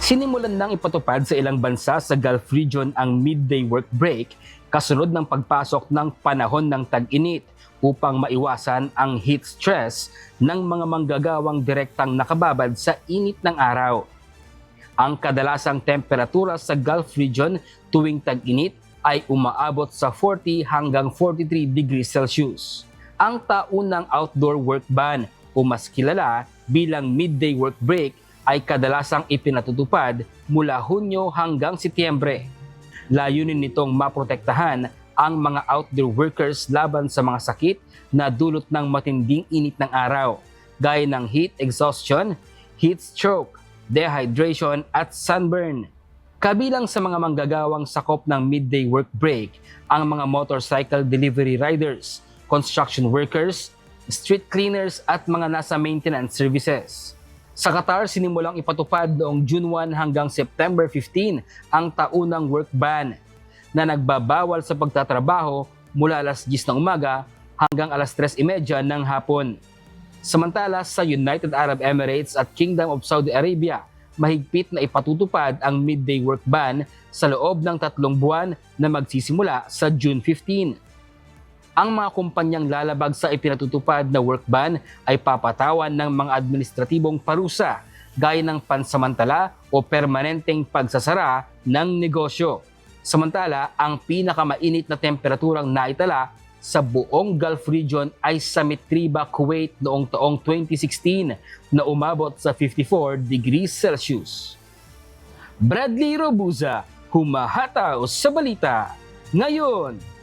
Sinimulan nang ipatupad sa ilang bansa sa Gulf region ang midday work break kasunod ng pagpasok ng panahon ng tag-init upang maiwasan ang heat stress ng mga manggagawang direktang nakababad sa init ng araw. Ang kadalasang temperatura sa Gulf region tuwing tag-init ay umaabot sa 40 hanggang 43 degrees Celsius. Ang taunang outdoor work ban o mas kilala bilang midday work break ay kadalasang ipinatutupad mula Hunyo hanggang Setyembre. Layunin nitong maprotektahan ang mga outdoor workers laban sa mga sakit na dulot ng matinding init ng araw, gaya ng heat exhaustion, heat stroke, dehydration at sunburn. Kabilang sa mga manggagawang sakop ng midday work break ang mga motorcycle delivery riders, construction workers, street cleaners at mga nasa maintenance services. Sa Qatar, sinimulang ipatupad noong June 1 hanggang September 15 ang taunang work ban na nagbabawal sa pagtatrabaho mula alas 10 ng umaga hanggang alas 3:30 ng hapon. Samantala, sa United Arab Emirates at Kingdom of Saudi Arabia, mahigpit na ipatutupad ang midday work ban sa loob ng 3 buwan na magsisimula sa June 15. Ang mga kumpanyang lalabag sa ipinatutupad na work ban ay papatawan ng mga administratibong parusa gaya ng pansamantala o permanenteng pagsasara ng negosyo. Samantala, ang pinakamainit na temperaturang naitala sa buong Gulf region ay sa Mitriba, Kuwait noong taong 2016 na umabot sa 54 degrees Celsius. Bradley Robuza, humahataw sa balita ngayon.